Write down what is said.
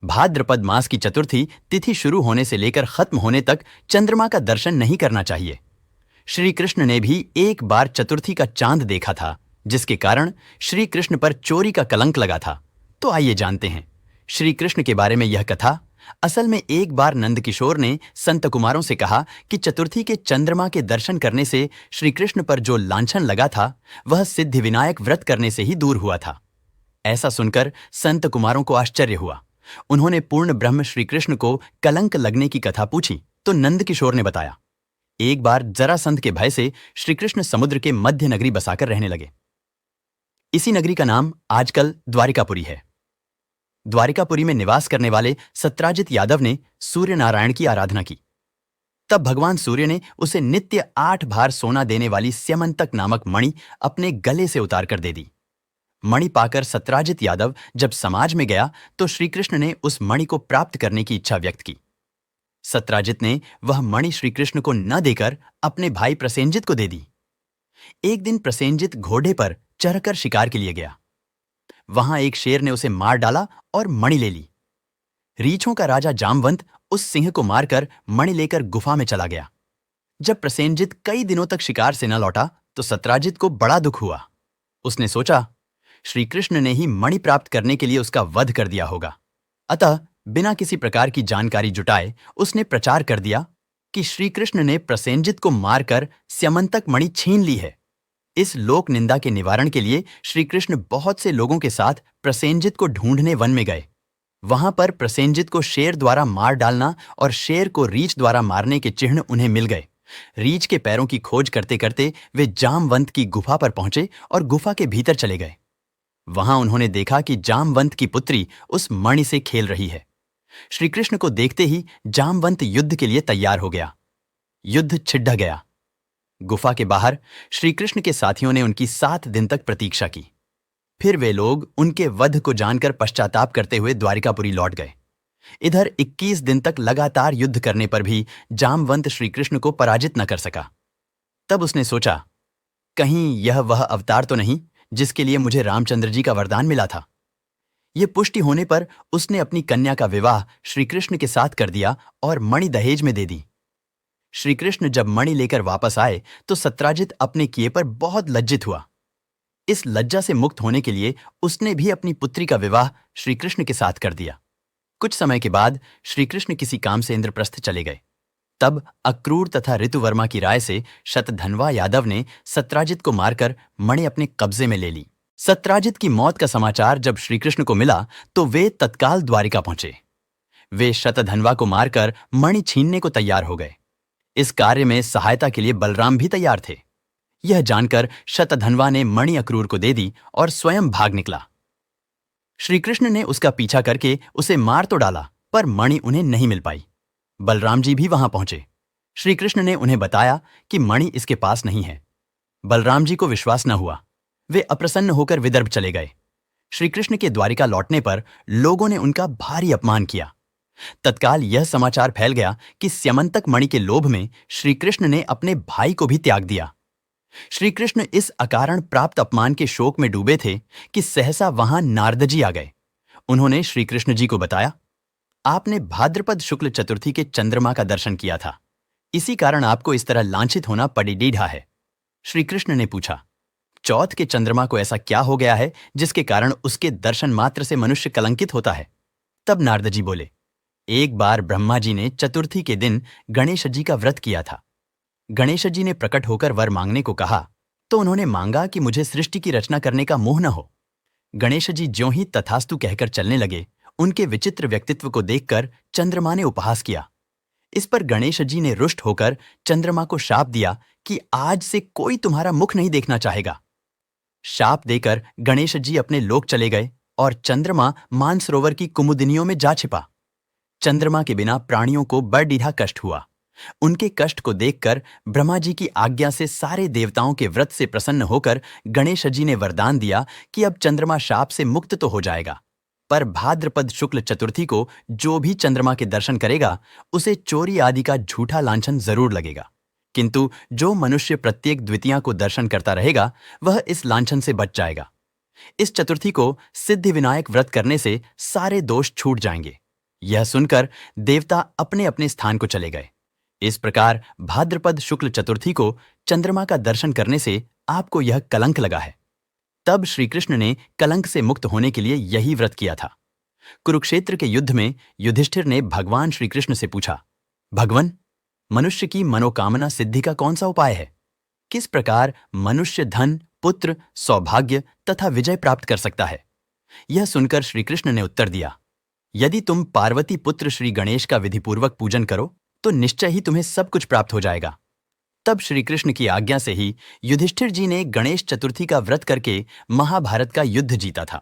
भाद्रपद मास की चतुर्थी तिथि शुरू होने से लेकर खत्म होने तक चंद्रमा का दर्शन नहीं करना चाहिए। श्री कृष्ण ने भी एक बार चतुर्थी का चांद देखा था, जिसके कारण श्री कृष्ण पर चोरी का कलंक लगा था। तो आइए जानते हैं श्री कृष्ण के बारे में यह कथा। असल में एक बार नंदकिशोर ने संत कुमारों से कहा कि चतुर्थी के चंद्रमा के दर्शन करने से श्री कृष्ण पर जो लांछन लगा था वह सिद्धि विनायक व्रत करने से ही दूर हुआ था। ऐसा सुनकर संत कुमारों को आश्चर्य हुआ। उन्होंने पूर्ण ब्रह्म श्री कृष्ण को कलंक लगने की कथा पूछी तो नंदकिशोर ने बताया, एक बार जरासंध के भय से श्री कृष्ण समुद्र के मध्य नगरी बसाकर रहने लगे। इसी नगरी का नाम आजकल द्वारिकापुरी है। द्वारिकापुरी में निवास करने वाले सत्राजित यादव ने सूर्य नारायण की आराधना की। तब भगवान सूर्य ने उसे नित्य 8 भार सोना देने वाली स्यमंतक नामक मणि अपने गले से उतार कर दे दी। मणि पाकर सत्राजित यादव जब समाज में गया तो श्री कृष्ण ने उस मणि को प्राप्त करने की इच्छा व्यक्त की। सत्राजित ने वह मणि श्री कृष्ण को न देकर अपने भाई प्रसेनजित को दे दी। एक दिन प्रसेनजित घोड़े पर चढ़कर शिकार के लिए गया। वहां एक शेर ने उसे मार डाला और मणि ले ली। रीछों का राजा जामवंत उस सिंह को मारकर मणि लेकर गुफा में चला गया। जब प्रसेनजित कई दिनों तक शिकार से न लौटा तो सत्राजित को बड़ा दुख हुआ। उसने सोचा, श्री कृष्ण ने ही मणि प्राप्त करने के लिए उसका वध कर दिया होगा। अतः बिना किसी प्रकार की जानकारी जुटाए उसने प्रचार कर दिया कि श्री कृष्ण ने प्रसेनजित को मारकर स्यमंतक मणि छीन ली है। इस लोक निंदा के निवारण के लिए श्री कृष्ण बहुत से लोगों के साथ प्रसेनजित को ढूंढने वन में गए। वहां पर प्रसेनजित को शेर द्वारा मार डालना और शेर को रीछ द्वारा मारने के चिन्ह उन्हें मिल गए। रीछ के पैरों की खोज करते करते वे जामवंत की गुफा पर पहुंचे और गुफा के भीतर चले गए। वहां उन्होंने देखा कि जामवंत की पुत्री उस मणि से खेल रही है। श्री कृष्ण को देखते ही जामवंत युद्ध के लिए तैयार हो गया। युद्ध छिड़ गया। गुफा के बाहर श्री कृष्ण के साथियों ने उनकी 7 दिन तक प्रतीक्षा की। फिर वे लोग उनके वध को जानकर पश्चाताप करते हुए द्वारिकापुरी लौट गए। इधर 21 दिन तक लगातार युद्ध करने पर भी जामवंत श्री कृष्ण को पराजित न कर सका। तब उसने सोचा, कहीं यह वह अवतार तो नहीं जिसके लिए मुझे रामचंद्र जी का वरदान मिला था। यह पुष्टि होने पर उसने अपनी कन्या का विवाह श्री कृष्ण के साथ कर दिया और मणि दहेज में दे दी। श्री कृष्ण जब मणि लेकर वापस आए तो सत्राजित अपने किए पर बहुत लज्जित हुआ। इस लज्जा से मुक्त होने के लिए उसने भी अपनी पुत्री का विवाह श्री कृष्ण के साथ कर दिया। कुछ समय के बाद श्री कृष्ण किसी काम से इंद्रप्रस्थ चले गए। तब अक्रूर तथा ऋतुवर्मा की राय से शतधन्वा यादव ने सत्राजित को मारकर मणि अपने कब्जे में ले ली। सत्राजित की मौत का समाचार जब श्री कृष्ण को मिला तो वे तत्काल द्वारिका पहुंचे। वे शतधन्वा को मारकर मणि छीनने को तैयार हो गए। इस कार्य में सहायता के लिए बलराम भी तैयार थे। यह जानकर शतधन्वा ने मणि अक्रूर को दे दी और स्वयं भाग निकला। श्री कृष्ण ने उसका पीछा करके उसे मार तो डाला, पर मणि उन्हें नहीं मिल पाई। बलराम जी भी वहां पहुंचे। श्री कृष्ण ने उन्हें बताया कि मणि इसके पास नहीं है। बलराम जी को विश्वास न हुआ। वे अप्रसन्न होकर विदर्भ चले गए। श्री कृष्ण के द्वारिका लौटने पर लोगों ने उनका भारी अपमान किया। तत्काल यह समाचार फैल गया कि स्यमंतक मणि के लोभ में श्री कृष्ण ने अपने भाई को भी त्याग दिया। श्री कृष्ण इस अकारण प्राप्त अपमान के शोक में डूबे थे कि सहसा वहां नारद जी आ गए। उन्होंने श्री कृष्ण जी को बताया, आपने भाद्रपद शुक्ल चतुर्थी के चंद्रमा का दर्शन किया था, इसी कारण आपको इस तरह लांछित होना पड़ीडीढ़ा है। श्री कृष्ण ने पूछा, चौथ के चंद्रमा को ऐसा क्या हो गया है जिसके कारण उसके दर्शन मात्र से मनुष्य कलंकित होता है? तब नारद जी बोले, एक बार ब्रह्मा जी ने चतुर्थी के दिन गणेश जी का व्रत किया था। गणेश जी ने प्रकट होकर वर मांगने को कहा तो उन्होंने मांगा कि मुझे सृष्टि की रचना करने का मोह न हो। गणेश जी ज्यों ही तथास्तु कहकर चलने लगे, उनके विचित्र व्यक्तित्व को देखकर चंद्रमा ने उपहास किया। इस पर गणेश जी ने रुष्ट होकर चंद्रमा को शाप दिया कि आज से कोई तुम्हारा मुख नहीं देखना चाहेगा। शाप देकर गणेश जी अपने लोक चले गए और चंद्रमा मानसरोवर की कुमुदिनियों में जा छिपा। चंद्रमा के बिना प्राणियों को बड़ीढ़ा कष्ट हुआ। उनके कष्ट को देखकर ब्रह्मा जी की आज्ञा से सारे देवताओं के व्रत से प्रसन्न होकर गणेश जी ने वरदान दिया कि अब चंद्रमा शाप से मुक्त तो हो जाएगा, पर भाद्रपद शुक्ल चतुर्थी को जो भी चंद्रमा के दर्शन करेगा उसे चोरी आदि का झूठा लांछन जरूर लगेगा, किंतु जो मनुष्य प्रत्येक द्वितीया को दर्शन करता रहेगा वह इस लांछन से बच जाएगा। इस चतुर्थी को सिद्धि विनायक व्रत करने से सारे दोष छूट जाएंगे। यह सुनकर देवता अपने अपने स्थान को चले गए। इस प्रकार भाद्रपद शुक्ल चतुर्थी को चंद्रमा का दर्शन करने से आपको यह कलंक लगा है। तब श्री कृष्ण ने कलंक से मुक्त होने के लिए यही व्रत किया था। कुरुक्षेत्र के युद्ध में युधिष्ठिर ने भगवान श्री कृष्ण से पूछा, भगवन, मनुष्य की मनोकामना सिद्धि का कौन सा उपाय है? किस प्रकार मनुष्य धन, पुत्र, सौभाग्य तथा विजय प्राप्त कर सकता है? यह सुनकर श्री कृष्ण ने उत्तर दिया, यदि तुम पार्वती पुत्र श्री गणेश का विधिपूर्वक पूजन करो तो निश्चय ही तुम्हें सब कुछ प्राप्त हो जाएगा। तब श्री कृष्ण की आज्ञा से ही युधिष्ठिर जी ने गणेश चतुर्थी का व्रत करके महाभारत का युद्ध जीता था।